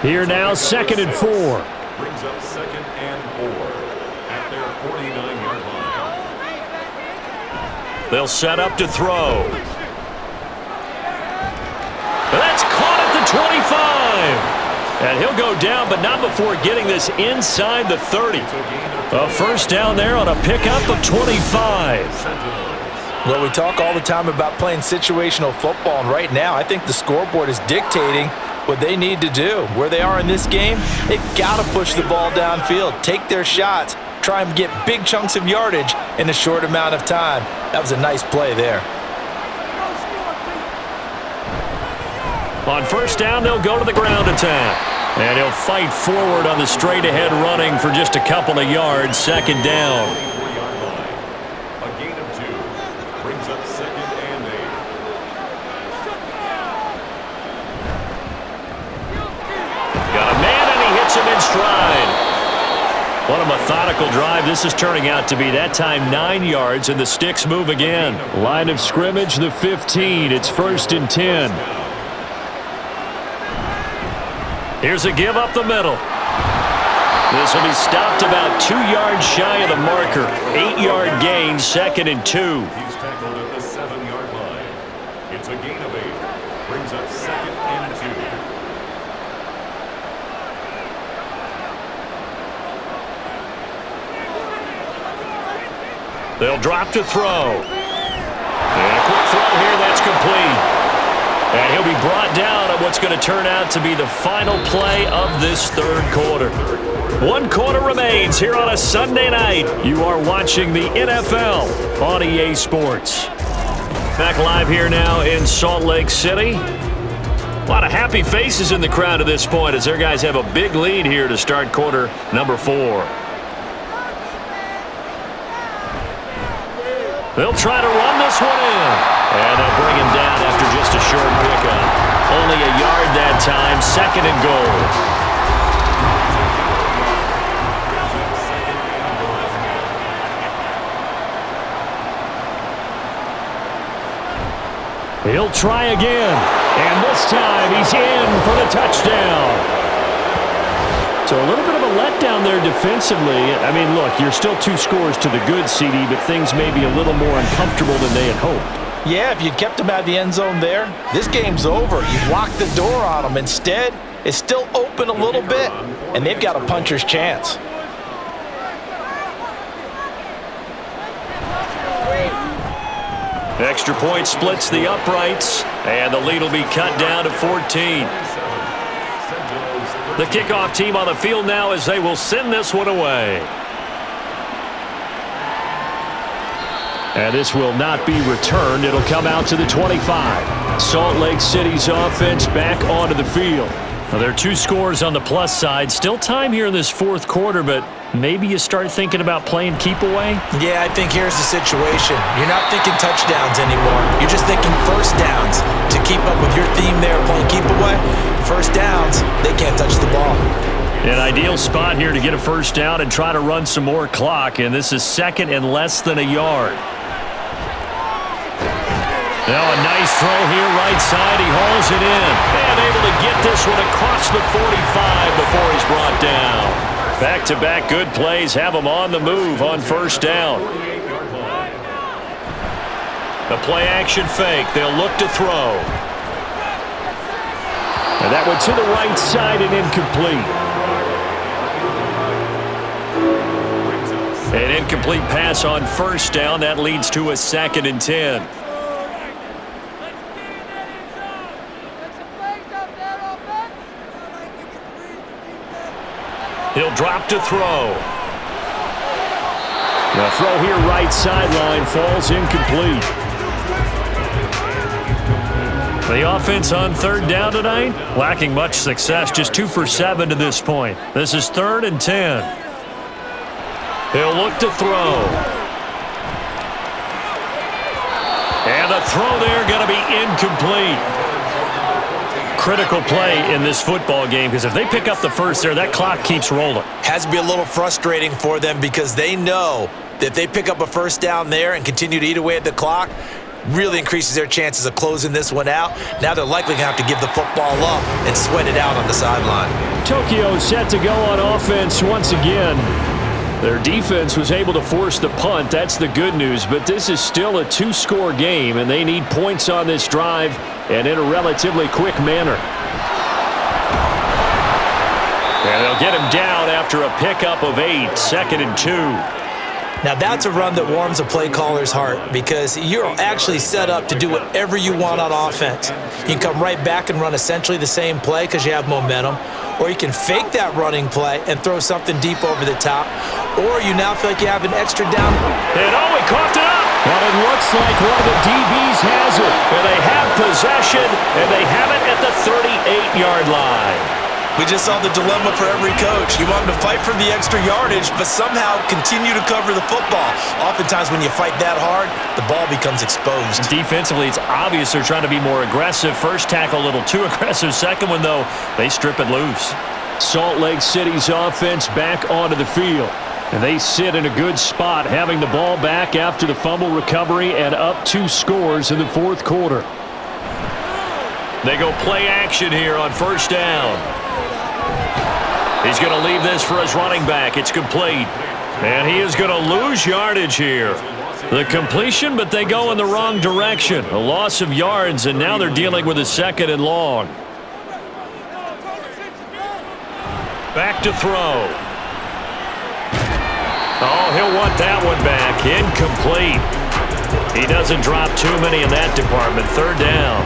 Speaker 5: Here now, 2nd and 4.
Speaker 6: Brings up 2nd and 4 at their 49-yard line.
Speaker 2: They'll set up to throw. That's caught at the 25. And he'll go down, but not before getting this inside the 30. A 1st down there on a pickup of 25.
Speaker 3: Well, we talk all the time about playing situational football, and right now I think the scoreboard is dictating what they need to do. Where they are in this game, they've got to push the ball downfield, take their shots, try and get big chunks of yardage in a short amount of time. That was a nice play there.
Speaker 2: On 1st down, they'll go to the ground attack. And he'll fight forward on the straight-ahead running for just a couple of yards. 2nd down.
Speaker 6: A gain of 2. Brings up 2nd and 8.
Speaker 2: Got a man, and he hits him in stride. What a methodical drive this is turning out to be. That time 9 yards, and the sticks move again.
Speaker 5: Line of scrimmage, the 15. It's 1st and 10.
Speaker 2: Here's a give up the middle. This will be stopped about 2 yards shy of the marker. 8-yard gain, 2nd and 2.
Speaker 6: He's tackled at the 7-yard line. It's a gain of 8. Brings up 2nd and 2.
Speaker 2: They'll drop to throw. And a quick throw here, that's complete. And he'll be brought down on what's going to turn out to be the final play of this 3rd quarter. 1 quarter remains here on a Sunday night.
Speaker 5: You are watching the NFL on EA Sports.
Speaker 2: Back live here now in Salt Lake City. A lot of happy faces in the crowd at this point as their guys have a big lead here to start quarter number 4. They'll try to run this one in. And they'll bring him down after just a short pickup. Only a yard that time, 2nd and goal.
Speaker 5: He'll try again. And this time he's in for the touchdown. So a little bit of a letdown there defensively. I mean, look, you're still 2 scores to the good, CD, but things may be a little more uncomfortable than they had hoped.
Speaker 3: Yeah, if you kept him out of the end zone there, this game's over. You've locked the door on him. Instead, it's still open a little bit, and they've got a puncher's chance.
Speaker 2: Extra point splits the uprights, and the lead will be cut down to 14. The kickoff team on the field now as they will send this one away.
Speaker 5: And this will not be returned. It'll come out to the 25. Salt Lake City's offense back onto the field.
Speaker 2: Well, there are 2 scores on the plus side. Still time here in this 4th quarter, but maybe you start thinking about playing keep away?
Speaker 3: Yeah, I think here's the situation. You're not thinking touchdowns anymore. You're just thinking first downs. To keep up with your theme there, playing keep away, first downs, they can't touch the ball.
Speaker 2: An ideal spot here to get a first down and try to run some more clock, and this is 2nd and less than a yard. Now a nice throw here, right side. He hauls it in. And able to get this one across the 45 before he's brought down. Back-to-back good plays have him on the move on first down. The play-action fake. They'll look to throw.
Speaker 5: And that one to the right side and incomplete.
Speaker 2: An incomplete pass on first down. That leads to a 2nd and 10. He'll drop to throw.
Speaker 5: The throw here right sideline falls incomplete.
Speaker 2: The offense on 3rd down tonight, lacking much success, just 2 for 7 to this point. This is 3rd and 10. He'll look to throw. And the throw there going to be incomplete. Critical play in this football game because if they pick up the first there, that clock keeps rolling.
Speaker 3: Has to be a little frustrating for them because they know that if they pick up a first down there and continue to eat away at the clock, really increases their chances of closing this one out. Now they're likely going to have to give the football up and sweat it out on the sideline.
Speaker 5: Tokyo set to go on offense once again. Their defense was able to force the punt. That's the good news, but this is still a 2-score game, and they need points on this drive and in a relatively quick manner.
Speaker 2: And they'll get him down after a pickup of 8, 2nd and 2.
Speaker 3: Now that's a run that warms a play caller's heart because you're actually set up to do whatever you want on offense. You can come right back and run essentially the same play because you have momentum, or you can fake that running play and throw something deep over the top, or you now feel like you have an extra down.
Speaker 2: And oh, he coughed it up!
Speaker 5: Well, it looks like one of the DBs has it.
Speaker 2: And they have possession, and they have it at the 38-yard line.
Speaker 3: We just saw the dilemma for every coach. You want them to fight for the extra yardage, but somehow continue to cover the football. Oftentimes when you fight that hard, the ball becomes exposed.
Speaker 2: Defensively, it's obvious they're trying to be more aggressive. First tackle a little too aggressive. Second one, though, they strip it loose.
Speaker 5: Salt Lake City's offense back onto the field. And they sit in a good spot, having the ball back after the fumble recovery and up 2 scores in the fourth quarter. They go play action here on first down. He's going to leave this for his running back. It's complete. And he is going to lose yardage here. The completion, but they go in the wrong direction. A loss of yards, and now they're dealing with a 2nd and long. Back to throw. Oh, he'll want that one back. Incomplete. He doesn't drop too many in that department. 3rd down.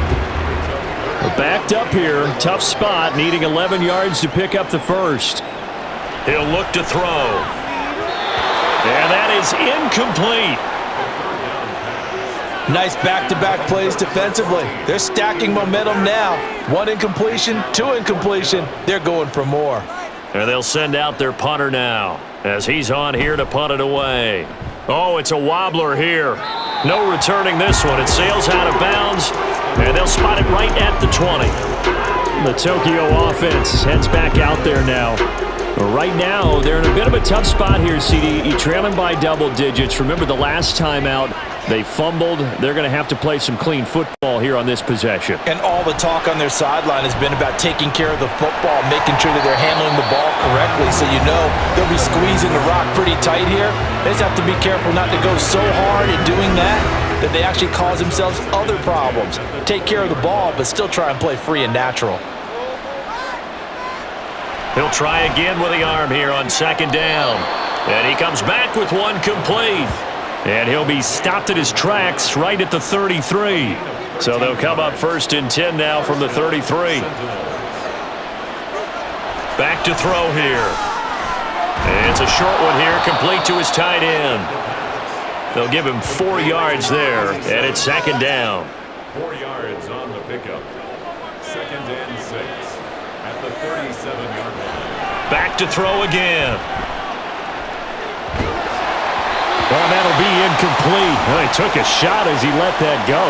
Speaker 5: We're backed up here. Tough spot, needing 11 yards to pick up the first. He'll look to throw. And that is incomplete.
Speaker 3: Nice back-to-back plays defensively. They're stacking momentum now. 1 incompletion, 2 incompletion. They're going for more.
Speaker 5: And they'll send out their punter now as he's on here to punt it away. Oh, it's a wobbler here. No returning this one. It sails out of bounds, and they'll spot it right at the 20. The Tokyo offense heads back out there now. Right now, they're in a bit of a tough spot here, CD. You're trailing by double digits. Remember the last time out, they fumbled. They're going to have to play some clean football here on this possession.
Speaker 3: And all the talk on their sideline has been about taking care of the football, making sure that they're handling the ball correctly. So you know they'll be squeezing the rock pretty tight here. They just have to be careful not to go so hard in doing that they actually cause themselves other problems. Take care of the ball, but still try and play free and natural.
Speaker 5: He'll try again with the arm here on 2nd down. And he comes back with one complete. And he'll be stopped at his tracks right at the 33. So they'll come up 1st and 10 now from the 33. Back to throw here. And it's a short one here, complete to his tight end. They'll give him 4 yards there, and it's 2nd down.
Speaker 6: 4 yards on the pickup. 2nd and 6 at the 37-yard line.
Speaker 5: Back to throw again. Well, that'll be incomplete. Well, he took a shot as he let that go,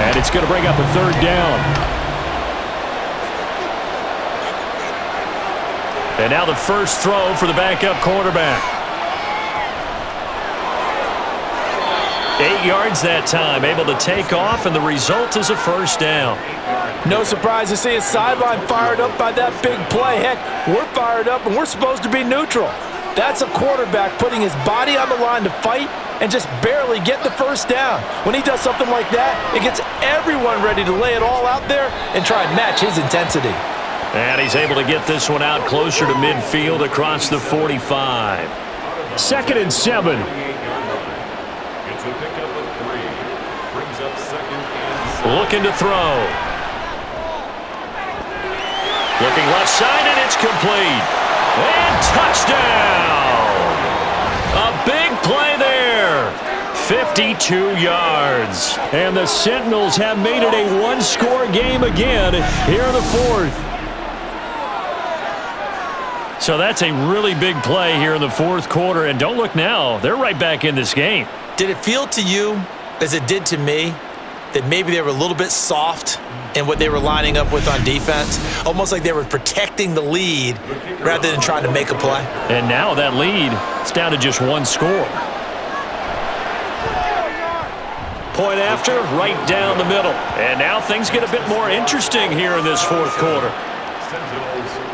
Speaker 5: and it's going to bring up a 3rd down. And now the first throw for the backup quarterback. 8 yards that time, able to take off, and the result is a 1st down.
Speaker 3: No surprise to see his sideline fired up by that big play. Heck, we're fired up, and we're supposed to be neutral. That's a quarterback putting his body on the line to fight and just barely get the 1st down. When he does something like that, it gets everyone ready to lay it all out there and try and match his intensity.
Speaker 5: And he's able to get this one out closer to midfield across the 45. 2nd and 7.
Speaker 6: It's a pickup of 3. Brings up 2nd and 7.
Speaker 5: Looking to throw. Looking left side, and it's complete. And touchdown! A big play there. 52 yards. And the Sentinels have made it a 1-score game again here in the 4th. So that's a really big play here in the 4th quarter. And don't look now, they're right back in this game.
Speaker 3: Did it feel to you, as it did to me, that maybe they were a little bit soft in what they were lining up with on defense? Almost like they were protecting the lead rather than trying to make a play.
Speaker 5: And now that lead, it's down to just 1 score. Point after, right down the middle. And now things get a bit more interesting here in this 4th quarter.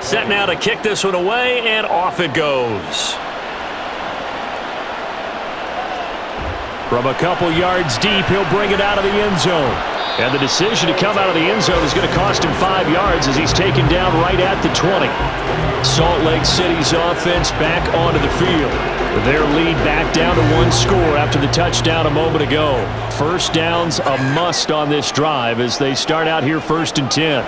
Speaker 5: Set now to kick this one away, and off it goes. From a couple yards deep, he'll bring it out of the end zone. And the decision to come out of the end zone is going to cost him 5 yards as he's taken down right at the 20. Salt Lake City's offense back onto the field. Their lead back down to 1 score after the touchdown a moment ago. 1st down's a must on this drive as they start out here 1st and 10.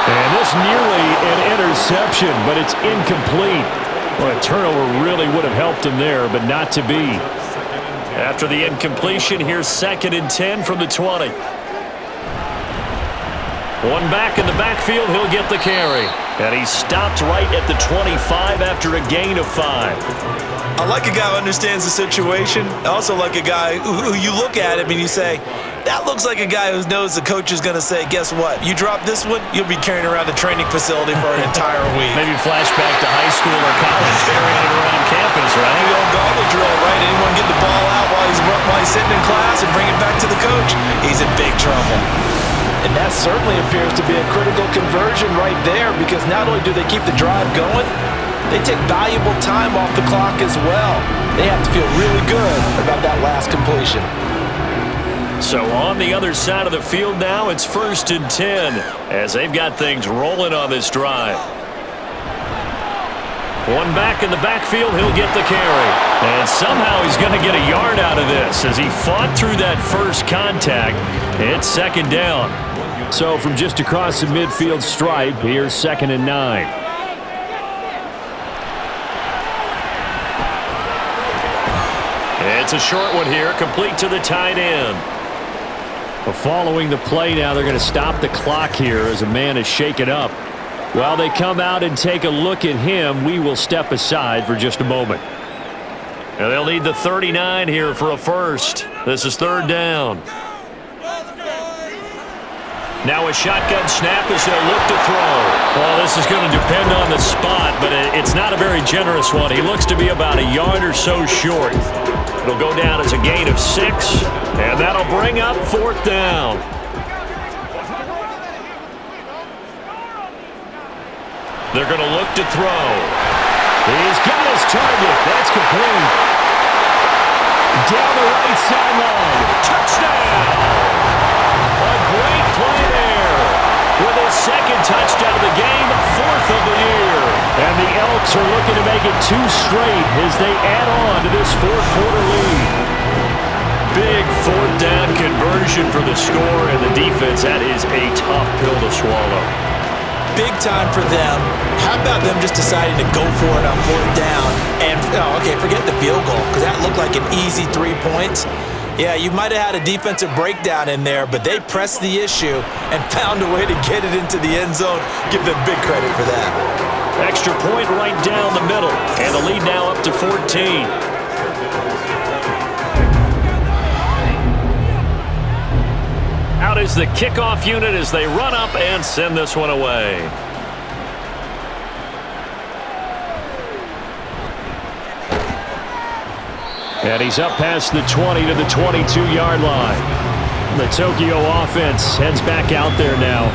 Speaker 5: And this nearly an interception, but it's incomplete. Well, a turnover really would have helped him there, but not to be. After the incompletion, here's 2nd and 10 from the 20. One back in the backfield, he'll get the carry. And he's stopped right at the 25 after a gain of 5.
Speaker 3: I like a guy who understands the situation. I also like a guy who you look at him and you say, That looks like a guy who knows the coach is going to say, guess what? You drop this one, you'll be carrying around the training facility for an entire week.
Speaker 5: Maybe flashback to high school or college, carrying it around campus, right?
Speaker 3: The old gauntlet drill, right? Anyone get the ball out while he's sitting in class and bring it back to the coach, he's in big trouble. And that certainly appears to be a critical conversion right there, because not only do they keep the drive going, they take valuable time off the clock as well. They have to feel really good about that last completion.
Speaker 2: So on the other side of the field now, it's 1st and 10 as they've got things rolling on this drive. One back in the backfield, he'll get the carry. And somehow he's going to get a yard out of this as he fought through that first contact. It's 2nd down.
Speaker 5: So from just across the midfield stripe, here's 2nd and 9.
Speaker 2: It's a short one here, complete to the tight end.
Speaker 5: Well, following the play now, they're going to stop the clock here as a man is shaken up. While they come out and take a look at him, we will step aside for just a moment.
Speaker 2: And they'll need the 39 here for a first. This is 3rd down. Now a shotgun snap as they'll look to throw.
Speaker 5: Well, this is going to depend on the spot, but it's not a very generous one. He looks to be about a yard or so short.
Speaker 2: It'll go down as a gain of 6, and that'll bring up 4th down. They're going to look to throw.
Speaker 5: He's got his target. That's complete. Down the right sideline.
Speaker 2: Touchdown! A great play there. With his 2nd touchdown of the game, 4th of the year.
Speaker 5: And the Elks are looking to make it 2 straight as they add on to this 4th quarter lead.
Speaker 2: Big 4th down conversion for the score and the defense. That is a tough pill to swallow.
Speaker 3: Big time for them. How about them just deciding to go for it on 4th down? And, forget the field goal, because that looked like an easy 3 points. Yeah, you might have had a defensive breakdown in there, but they pressed the issue and found a way to get it into the end zone. Give them big credit for that.
Speaker 2: Extra point right down the middle, and the lead now up to 14. Out is the kickoff unit as they run up and send this one away.
Speaker 5: And he's up past the 20 to the 22-yard line. The Tokyo offense heads back out there now.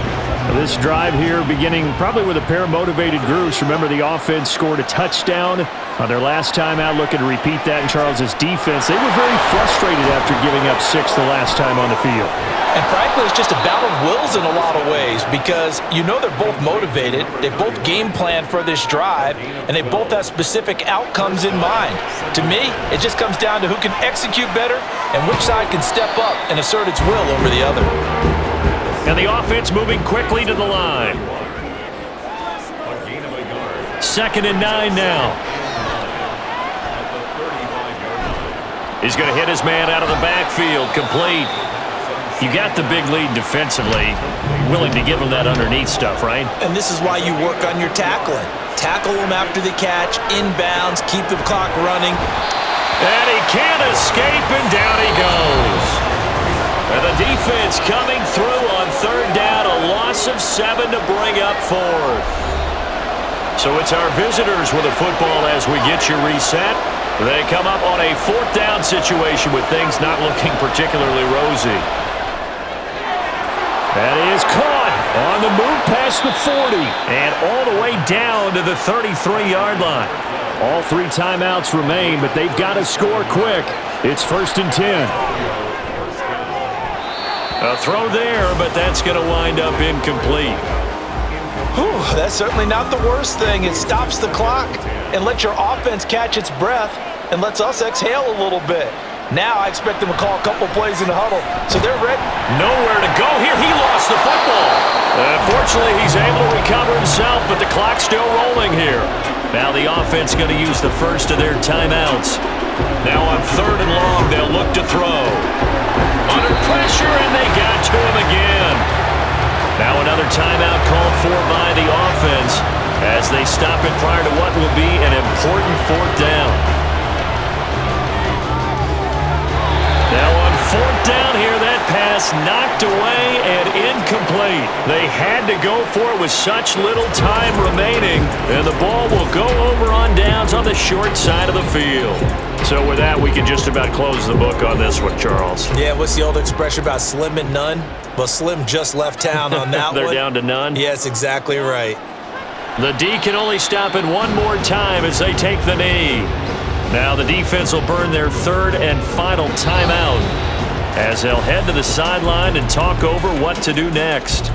Speaker 5: This drive here beginning probably with a pair of motivated groups. Remember, the offense scored a touchdown on their last time out. Looking to repeat that in Charles's defense. They were very frustrated after giving up 6 the last time on the field.
Speaker 3: And frankly, it's just a battle of wills in a lot of ways, because they're both motivated, they both game plan for this drive, and they both have specific outcomes in mind. To me, it just comes down to who can execute better and which side can step up and assert its will over the other.
Speaker 2: And the offense moving quickly to the line. 2nd and 9 now. He's going to hit his man out of the backfield, complete. You got the big lead defensively, willing to give him that underneath stuff, right?
Speaker 3: And this is why you work on your tackling. Tackle him after the catch, inbounds, keep the clock running.
Speaker 2: And he can't escape, and down he goes. And the defense coming through on 3rd down, a loss of 7 to bring up 4th. So it's our visitors with the football as we get you reset. They come up on a 4th down situation with things not looking particularly rosy.
Speaker 5: That is caught on the move past the 40 and all the way down to the 33-yard line. All 3 timeouts remain, but they've got to score quick. It's 1st and 10.
Speaker 2: A throw there, but that's going to wind up incomplete.
Speaker 3: Whew, that's certainly not the worst thing. It stops the clock and lets your offense catch its breath and lets us exhale a little bit. Now I expect them to call a couple plays in the huddle, so they're ready.
Speaker 2: Nowhere to go here. He lost the football. Fortunately, he's able to recover himself, but the clock's still rolling here. Now the offense going to use the first of their timeouts. Now on 3rd and long, they'll look to throw. Under pressure, and they got to him again. Now another timeout called for by the offense as they stop it prior to what will be an important 4th down. Now on 4th down here, that pass knocked away and incomplete. They had to go for it with such little time remaining, and the ball will go over on downs on the short side of the field.
Speaker 5: So with that, we can just about close the book on this one, Charles.
Speaker 3: Yeah, what's the old expression about slim and none? Well, Slim just left town on that
Speaker 5: They're
Speaker 3: one.
Speaker 5: down to none?
Speaker 3: Yes, exactly right.
Speaker 2: The D can only stop it one more time as they take the knee. Now the defense will burn their third and final timeout as they'll head to the sideline and talk over what to do next.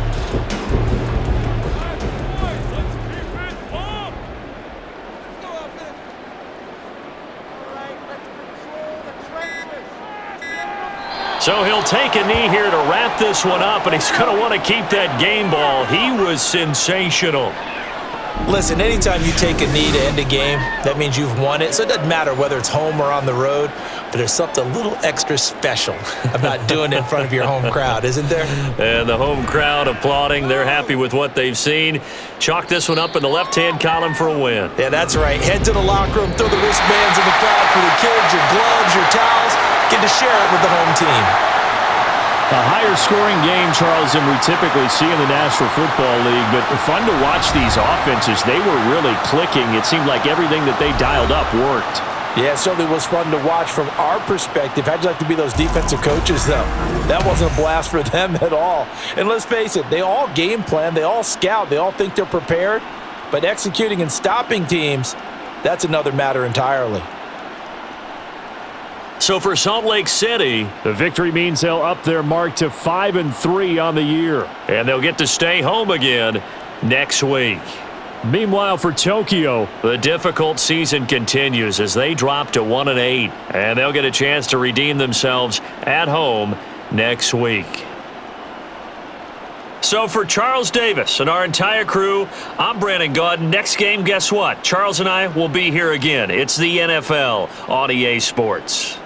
Speaker 2: So he'll take a knee here to wrap this one up, and he's going to want to keep that game ball. He was sensational.
Speaker 3: Listen, anytime you take a knee to end a game, that means you've won it. So it doesn't matter whether it's home or on the road, but there's something a little extra special about doing it in front of your home crowd, isn't there?
Speaker 2: And the home crowd applauding. They're happy with what they've seen. Chalk this one up in the left-hand column for a win.
Speaker 3: Yeah, that's right. Head to the locker room, throw the wristbands in the crowd for the kids, your gloves, your towels. Get to share it with the home team.
Speaker 5: A higher-scoring game, Charles, than we typically see in the National Football League, but fun to watch these offenses. They were really clicking. It seemed like everything that they dialed up worked.
Speaker 3: Yeah, it certainly was fun to watch from our perspective. How'd you like to be those defensive coaches, though? That wasn't a blast for them at all. And let's face it, they all game plan, they all scout, they all think they're prepared, but executing and stopping teams, that's another matter entirely.
Speaker 2: So for Salt Lake City,
Speaker 5: The victory means they'll up their mark to 5-3 on the year.
Speaker 2: and they'll get to stay home again next week.
Speaker 5: Meanwhile, for Tokyo,
Speaker 2: The difficult season continues as they drop to 1-8, and they'll get a chance to redeem themselves at home next week. So for Charles Davis and our entire crew, I'm Brandon Gaudin. Next game, guess what? Charles and I will be here again. It's the NFL on EA Sports.